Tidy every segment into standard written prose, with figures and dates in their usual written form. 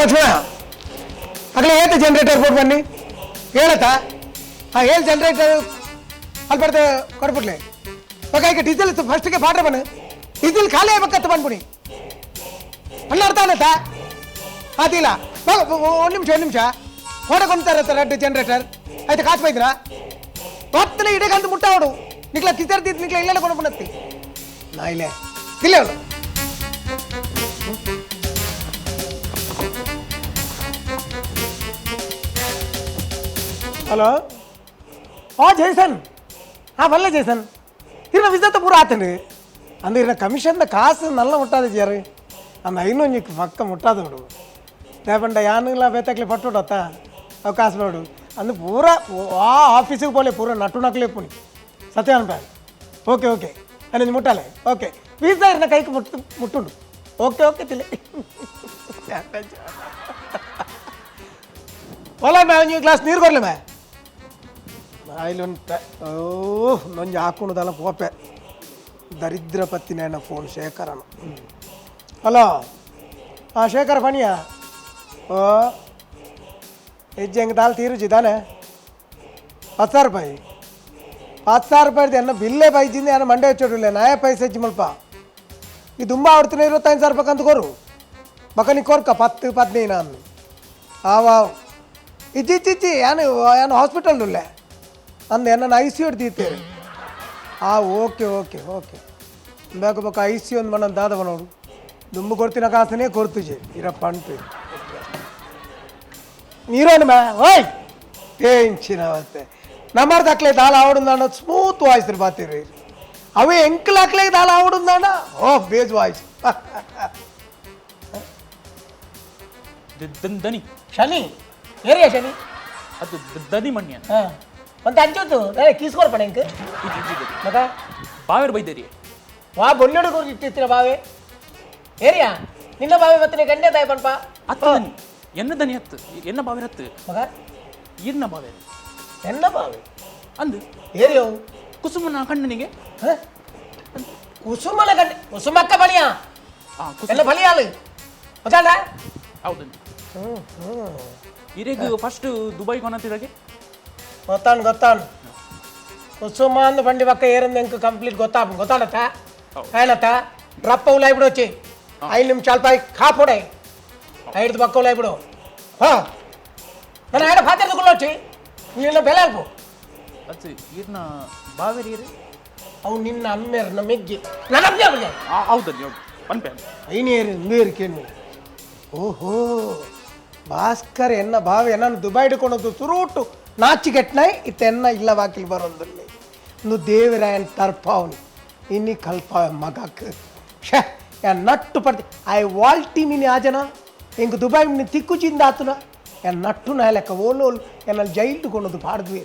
ಲಕ್ಷ್ಮಣ ಆಗಲೇ ಹೇಳ್ತೆ generator board ಬನ್ನಿ ಹೇಳತ್ತಾ ಹಾಂ ಹೇಳಿ ಜನರೇಟರ್ ಅಲ್ಲಿ ಬರ್ತೆ ಕೊಡ್ಬಿಡ್ಲಿ ಇವಾಗ ಈಗ ಡೀಸೆಲ್ ಫಸ್ಟಿಗೆ ಪಾಟ್ರೆ ಬನ್ನಿ ಡೀಸೆಲ್ ಖಾಲಿ ಆಗ್ಬೇಕಂತ ಬಂದ್ಬಿಡಿ ಅಲ್ಲ ಅರ್ಥ ಅನ್ನತ್ತಾ ಅದಿಲ್ಲ ಒಂದು ನಿಮಿಷ ಹೊಡಕೊಂತಾರೆ ರೆಡ್ ಜನರೇಟರ್ ಆಯ್ತು ಕಾಸು ಬೈದ್ರಾ ಹೊತ್ತಲೆ ಇಡಗಂದು ಮುಟ್ಟಾವಡು ನಿಕ್ಲ ಕಿಸರ್ದಿದ್ದು ನಿಕ್ಲ ಇಲ್ಲೆಲ್ಲ ಕೊಂಡು ಬಂದತ್ತಿ ನಾ ಇಲ್ಲೇ ಇಲ್ಲ ಅವಳು हेलो हाँ जैसन हाँ भले जैसन इरना विजा तो पूरा आते हैं अंदर इरना कमीशन द कास नल्ला मुट्टा दे यार अंदर इन्हों निक पक्का मुट्टा दे बड़ो लेकिन यानुला बेतकले पट्टो डता अवकाश बड़ो अंदर पूरा ऑफिस को बोले पूरा नट्टू नकले पुनी सत्यान भाई ओके ओके अने मुट्टाले ओके विजा इरना कई को मुट्टुंडु ओके ओके तिले बोला मैं न्यू क्लास नीर कर ले मैं ಆಯ್ಲುಂಟ ಓ ನಂಗೆ ಹಾಕೊಂಡದಲ್ಲ ಪೋಪೆ ದರಿದ್ರ ಪತ್ತಿನ ಫೋನ್ ಶೇಖರನು ಹಲೋ ಹಾಂ ಶೇಖರ್ ಪಣಿಯಾ ಓ ಹೆಜ್ಜೆ ಹೆಂಗೆ ದಾಲ್ ತೀರುಜಿ ತಾನೆ 10,000 ರೂಪಾಯಿ 10,000 ರೂಪಾಯಿದು ಎನ್ನ ಬಿಲ್ಲೇ ಬೈಜಿಂದ ಏನು ಮಂಡೆ ಹಚ್ಚೋಡಿಲ್ಲ ನಾಯ ಪೈಸೆ ಹೆಚ್ಚು ಮಲ್ಪ ಈ ತುಂಬ ಆಡ್ತೀನಿ 25,000 ರೂಪಾಯಿ ಅಂತ ಕೋರು ಬಕನಿ ಕೋರ್ಕ 10-15 ಅನ್ನು ಆವಾವ್ ಇಜ್ಜಿ ಏನು ಹಾಸ್ಪಿಟಲ್ ಉಳ್ಳೆ ಅಂದ ನನ್ನ ಐ ಸಿ ಯು ಹಿಡ್ದೀತೇವೆ ಓಕೆ ಓಕೆ ಓಕೆ ಬೇಕು ಬೇಕು ಐ ಸಿ ಯು ಒಂದು ಮಣ್ಣು ದಾದವ ನೋಡು ದುಂಬು ಕೊಡ್ತಿನ ಕಾಸನೇ ಕೊಡ್ತುಜೆ ಇರಪ್ಪ ಅಂಟು ನೀರೋಣ ಮ್ಯಾ ಓಯ್ ಟೆನ್ಷನ್ ಅವತ್ತೆ ನಮ್ಮರ್ದು ಹಾಕ್ಲೆ ದಾಲ್ ಆವಡುಂದಾಣ ಸ್ಮೂತ್ ವಾಯ್ಸ್ ಬಾತಿರಿ ಅವೇ ಎಂಕಲ್ ಹಾಕ್ಲೆ ದಾಲ್ ಆವಡುಂದಾಣ ಓ ಬೇಜ್ ವಾಯ್ಸ್ ದನಿ ಶನಿ ಏರಿಯಾ ಶನಿ ಅದು ದನಿ ಮಣ್ಯ ಹಾಂ ಒಂದು ಅಂಚೊತ್ತು ಕೀಸ್ಕೊಳ್ಪಣ ಇಂಕ ಮಗ ಬಾವೇರು ಬೈದೇರಿ ವಾ ಬೊಲ್ಲೆಡು ಇಟ್ಟಿರ್ತೀರ ಬಾವೆ ಏರಿಯಾ ನಿನ್ನ ಬಾವೆ ಮತ್ತೆ ಗಂಡೆ ತಾಯಿ ಪಣಪ ಹತ್ತು ದನಿ ಎನ್ನ ದನಿ ಹತ್ತು ಎನ್ನ ಬಾವೇರು ಹತ್ತು ಮಗ ಇರ್ನ ಬಾವೇರು ಎನ್ನ ಬಾವೆ ಅಂದು ಏರಿಯೋ ಕುಸುಮನ ಕಣ್ಣನಿಗೆ ಕುಸುಮನ ಗಂಡೆ ಕುಸುಮಕ್ಕ ಬಳಿಯಾ ಎಲ್ಲ ಬಳಿಯಾಳು ಮಚಾಡ ಹೌದು ಇರೇಗ ಫಸ್ಟ್ ದುಬೈ ಕೊನತಿದಾಗೆ ಗೊತ್ತಾನು ಕುಸುಮ ಅಂದು ಬಂಡಿ ಪಕ್ಕ ಏರಂದು ಎಂಕ ಕಂಪ್ಲೀಟ್ ಗೊತ್ತಾಡತ್ತ ಏನತ್ತ ರಪ್ಪ ಉಲಾಯ್ ಬಿಡು వచ్చి 5 నిమిషాల పై కాపోడే 5 పక్క ఉలాయ్ బిడు ನಾನು ಆಡ ಫಾತಿರ್ ತಗೊಳ್ಳೋಚಿ ನಿನ್ನ ಬೆಲೆ ಅಲ್ಪು ಅದು ಇರ್ನ ಬಾವೇರಿ ಇರಿ ಅವು ನಿನ್ನ ಅಮ್ಮೇರ್ ನಮ್ಮೆಜ್ಜಿ ನನ್ನ ಅಜ್ಜಿ ಅವಳಿಗೆ ಹೌದಲ್ಲಿ ಹೌದು ಪನ್ಪೆ ಐನೇರಿ ನೀರು ಕೇಳಿ ಓಹೋ ಭಾಸ್ಕರ್ ಎನ್ನ ಭಾವ ಎನ್ನ ದುಬೈ ಹಿಡ್ಕೊಂಡದ್ದು ಸುರುಟು ನಾಚಿಗೆಟ್ನಾಯ್ ಇತ್ತೆನ್ನ ಇಲ್ಲ ವಾಕಿಲ್ ಬರೋದಲ್ಲಿ ನು ದೇವರಾಯನ್ ತರ್ಪಾವ್ನಿ ಇನ್ನಿ ಕಲ್ಪ ಮಗಕ್ಕೆ ಶೇ ಯಾ ನಟ್ಟು ಪಡ್ತಿ ಐ ವಾಲ್ಟಿ ನೀನು ಆ ಜನ ಹಿಂಗೆ ದುಬೈ ನೀನು ತಿಕ್ಕುಚಿಂದ ಆತುನ ಯಾ ನಟ್ಟು ನಾ ಲೆಕ್ಕ ಓಲೋಲು ಎನ್ನ ಜೈಲ್ಟ್ಕೊಂಡದು ಪಾಡ್ದ್ವಿ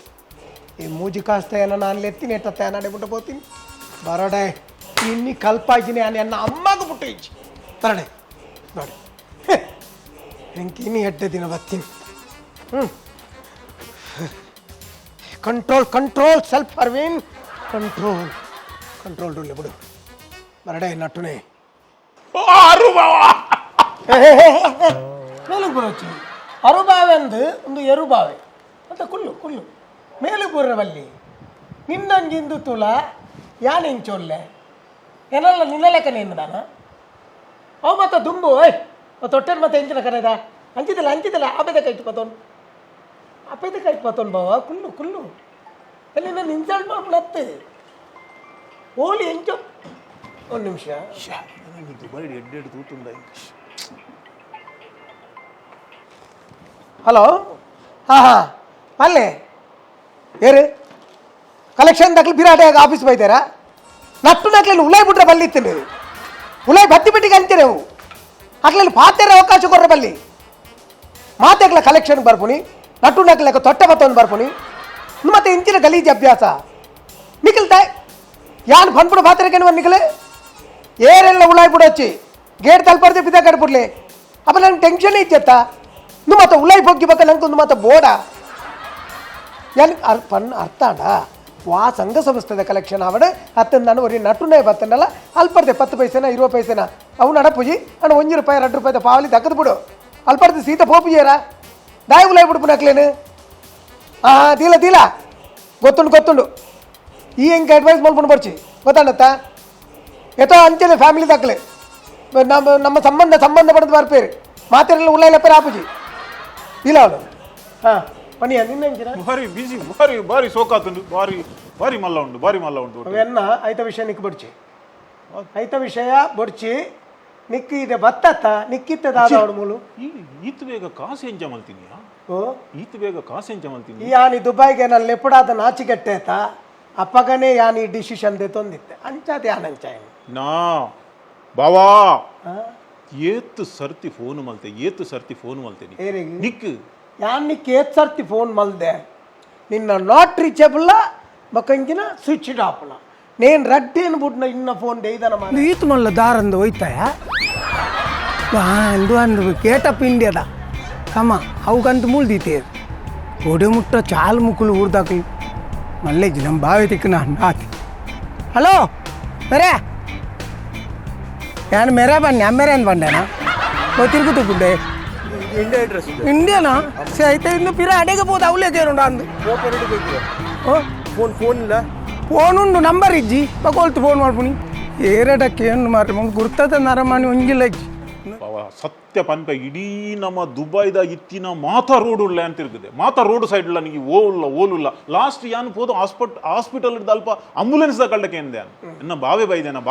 ಈ ಮೂಜಿ ಕಾಸ್ತ ಏನ ನಾನು ಎತ್ತೀನಿ ಎಟ್ಟತ್ತ ಏನಾಡೆ ಬಿಟ್ಟು ಹೋಗ್ತೀನಿ ಬರಡೆ ಇನ್ನಿ ಕಲ್ಪ ಆಗಿನಿ ನಾನು ಎನ್ನ ಅಮ್ಮಗೂ ಬಿಟ್ಟು ಇಚ್ಚಿ ಬರಡೆ ನೋಡಿ ಹೆಂಗೆ ಇನ್ನಿ ಎಡ್ಡೆ ದಿನ ಬರ್ತೀನಿ ಕಂಟ್ರೋಲ್ ಸೆಲ್ಫ್ ಅರ್ವಿನ್ ಕಂಟ್ರೋಲ್ ಡೂಲೆ ಬಿಡು ಬರಡೆ ನಟ್ಟುನೆ ಮೇಲಕ್ಕೆ ಬರೋಚಿ ಅರುಬಾವೆ ಅಂದು ಒಂದು ಎರುಬಾವೆ ಅಂತ ಕುಳ್ಳು ಮೇಲಕ್ಕೆ ಬರೋವಲ್ಲಿ ನಿನ್ನಂಗಿಂದು ತುಲ ಯಾನು ಹಿಂಚೋಲ್ಲೆ ಏನೆಲ್ಲ ನಿನ್ನ ಲೆಕ್ಕನೇನು ನಾನು ಅವು ಮತ್ತೆ ದುಂಬು ತೊಟ್ಟೆನ ಮತ್ತೆ ಎಂಚಿನ ಕರೆದ ಅಂಚಿದಿಲ್ಲ ಆಪೇದ ಕೈಟ್ ಪತೋನ್ ಬಾವ ಕುಳ್ಳು ಅಲ್ಲಿ ನಾನು ಇನ್ಸಲ್ಟ್ ಮಾಡ್ಬಿಡತ್ತೆ ಓಲಿ ಎಂಚು ಒಂದು ನಿಮಿಷ హలో మళ్ళీ ఏరు కలెక్షన్ దక్కలు బిరాటే ఆఫీస్ పోయితారా నట్టు నట్లని ఉలాయి బుట్ర బల్లి ఇస్తుంది ఉలాయి బత్తి పెట్టి కంతేరేవు అట్లా పాతేరే అవకాశం కొర్ర బల్లి ಮಾತೆಗ್ಲ ಕಲೆಕ್ಷನ್ ಬರ್ಪುನಿ ನಟ್ಟು ನಕ್ಲೆಕ್ಕ ತೊಟ್ಟೆ ಬತ್ತೊಂದು ಬರ್ಪುನಿ ಮತ್ತೆ ಇಂಚಿನ ಗಲೀಜ್ ಅಭ್ಯಾಸ ನಿಖಿಲ್ತಾಯ್ ಯಾನ್ ಬಂದ್ಬಿಡು ಪಾತ್ರೆಗೆ ನಿಖಿಲ್ ಏರೆಲ್ಲ ಉಳಾಯ್ ಬಿಡೋಚ್ಚಿ ಗೇಟ್ ತಲ್ಪರ್ದೆ ಬಿದ್ದ ಕಡ್ಬಿಡ್ಲಿ ಅಪ್ಪ ನಂಗೆ ಟೆನ್ಷನ್ ಇಚ್ಚತ್ತ నువ్వు మాతో ఉల్లాయి పొగ్గి పక్క నంకు మాతో బోడా ಅರ್ಥಾಂಡ ವಾ ಸಂಘ ಸಂಸ್ಥೆದ ಕಲೆಕ್ಷನ್ ಆವಡ ಹತ್ತಂದು ನಾನು ಒರಿ ನಟುನೇ ಬತ್ತನಲ್ಲ ಅಲ್ಲಿ ಬರ್ತೆ 10 ಪೈಸೆನ 20 ಪೈಸೆನ ಅವು ನಡಪುಜಿ ಅಣ್ಣ 1 ರೂಪಾಯಿ 2 ರೂಪಾಯಿದ ಪಾವಲಿ ದಕ್ಕದು ಬಿಡು అల్పడితే సీత పోపు చేయరా దాయకులు ఇప్పుడు నక్కలేను తీల ಗೊತ್ತುಂಡು ಈ ಹೆಂಗೆ ಅಡ್ವೈಸ್ ಮಾಡ್ಕೊಂಡು ಬರ್ಚಿ ಗೊತ್ತಾಂಡತ್ತ ಎತ್ತೋ ಅಂಚೆನೆ ಫ್ಯಾಮಿಲಿ ದಕ್ಕಲೆ ನಮ್ಮ ಸಂಬಂಧ ಪಡೆದು ಬರ್ಪೇರು ಮಾತೆಲ್ಲ ಉಳ್ಳ ಪೇರು ಆಪುಜಿ ಇಲ್ಲ ಅವಳು ಹಾಂ ಪನಿಯ ನಿನ್ನ ಹೆಂಗಿರ ಭಾರಿ ಬಿಜಿ ಭಾರಿ ಸೋಕಾತುಂಡು ಭಾರಿ ಮಲ್ಲ ಉಂಡು ಅವೆನ್ನ ಐತ ವಿಷಯ ನಿಕ್ ಬಡ್ಚಿ ಐತ ವಿಷಯ ಬಡ್ಚಿ ನಿಕ್ಕಿ ಇದೆ ಬತ್ತತ್ತ ನಿಕ್ಕಿತ್ತದಾದ ಅವಳು ಮೂಲು ಈತ ಬೇಗ ಕಾಸು ಎಂಜ ಮಲ್ತೀನಿ ಓ ಈತ ಬೇಗ ಕಾಸು ಎಂಜ ಮಲ್ತೀನಿ ಈ ಯಾನಿ ದುಬೈಗೆ ನಾನು ಲೆಪ್ಪಡಾದ ನಾಚಿಗೆಟ್ಟೇತ ಅಪ್ಪಗನೇ ಯಾನಿ ಡಿಸಿಷನ್ ದೆ ತೊಂದಿತ್ತೆ ಅಂಚಾದ ಯಾನಂಚಾಯ ನಾ ಬಾವಾ ಏತು ಸರ್ತಿ ಫೋನ್ ಮಲ್ತೆ ಏರಿಗೆ ನಿಕ್ ಯಾನ್ ನಿಕ್ ಏತ್ ಸರ್ತಿ ಫೋನ್ ಮಲ್ದೆ ನಿನ್ನ ನಾಟ್ ರೀಚಬಲ್ ಮಕ್ಕಂಜಿನ ಸ್ವಿಚ್ ಆಫ್ನ నేను రెడ్డి అని పుట్టిన ఇన్న ఫోన్ డేదనమా ఈతు మళ్ళీ దారంది ಹೋಯ್ತಾಯ ಅಂದು ಕೇಟಪ್ ಇಂಡಿಯಾದ ಕಮ್ಮ ಅವಕ್ಕಂತ ಮುಳ್ದೀತೆ ಒಡೆ ಮುಟ್ಟ ಚಾಲು ಮುಕ್ಕಳು ಊರ್ದಾಕಿ ಮಲ್ಲೆ ನಮ್ಮ ಬಾವಿ ತಿಕ್ಕನ ನಾತಿ ಹಲೋ ಮೇರೆ ಯಾನು ಮೇರೆ ಬನ್ನಿ ಮೇರೆ ಅಂತ ಬಂಡೇನಾ ತಿರುಗುತ್ತು ಗುಡ್ಡೆ ಇಂಡಿಯಾ ಅಡ್ರೆಸ್ ಇಂಡಿಯಾನಾ ಸರಿ ಆಯ್ತಾ ಇನ್ನು ಪಿರ ಅಡೆಗೆ ಹೋದ ಅವಲೇಕೇನುಂಡ ಅಂದು ಫೋನ್ ಇಲ್ಲ ಫೋನ್ ಉಂಡು ನಂಬರ್ ಇಜ್ಜಿ ಬಗೋಲ್ತು ಫೋನ್ ಮಾಡ್ಬಿನಿ ಏರಡಕ್ಕೆ ಏನು ಮಾರ್ರಿ ಮುಂದೆ ಗುರ್ತದ ನರಮಾನಿ ಒಂಜಿಲ್ಲ ಇಜ್ಜಿ ಬಾವಾ ಸತ್ಯ ಪನ್ಪ ಇಡೀ ನಮ್ಮ ದುಬೈದ ಇತ್ತಿನ ಮಾತಾ ರೋಡ್ ಉಳ್ಳ ಅಂತ ಇರ್ತದೆ ಮಾತಾ ರೋಡ್ ಸೈಡ್ ಇಲ್ಲ ನಿಮಗೆ ಓಲುಲ್ಲ ಲಾಸ್ಟ್ ಯಾನು ಹೋದ ಹಾಸ್ಪಿಟಲ್ ಇಡ್ದ ಅಲ್ಪ ಆಂಬುಲೆನ್ಸ್ ತಗೊಳ್ಳಕ್ಕೆ ಎಂದೆ ಇನ್ನ ಬಾವೆ ಬೈದೇನಾ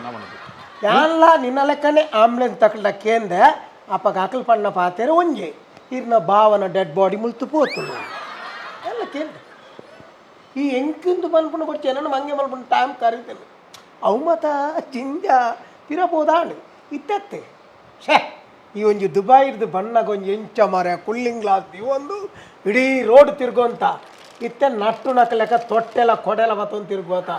ಅವನಿಗೆ ಯಾನಲ್ಲ ನಿನ್ನ ಲೆಕ್ಕನೆ ಆಂಬುಲೆನ್ಸ್ ತಗೊಳ್ಳಕ್ಕೆ ಎಂದೆ ಅಪ್ಪಗೆ ಹಾಕಲ್ ಪಣ್ಣ ಪಾತೇರೆ ಒಂಜೆ ಇರ್ನ ಭಾವನ ಡೆಡ್ ಬಾಡಿ ಮುಲ್ತು ಪೋತು ಎಲ್ಲ ಕೇಂದ್ರ ಈ ಎಂಕಿಂದು ಮಲ್ಪುಂಡು ಬರ್ಚೆ ನಾನು ಮಂಗೆ ಮಲ್ಪುಂಡು ಟೈಮ್ ಕರೀತೇನೆ ಅವು ಮತ ಚಿಂಜ ತಿರಬೋದಾಂಡು ಇತ್ತತ್ತೆ ಶೇ ಈ ಒಂಜಿ ದುಬೈರ್ದು ಬಣ್ಣಗೆ ಒಂಜಿ ಎಂಚ ಮರ ಕೂಲಿಂಗ್ ಗ್ಲಾಸ್ ಒಂದು ಇಡೀ ರೋಡ್ ತಿರ್ಗೋಂತ ಇತ್ತೆ ನಟ್ಟು ನಕ್ಕಲೆಕ್ಕ ತೊಟ್ಟೆಲ್ಲ ಕೊಡೆಲ್ಲ ಮತ್ತೊಂದು ತಿರ್ಗೋತ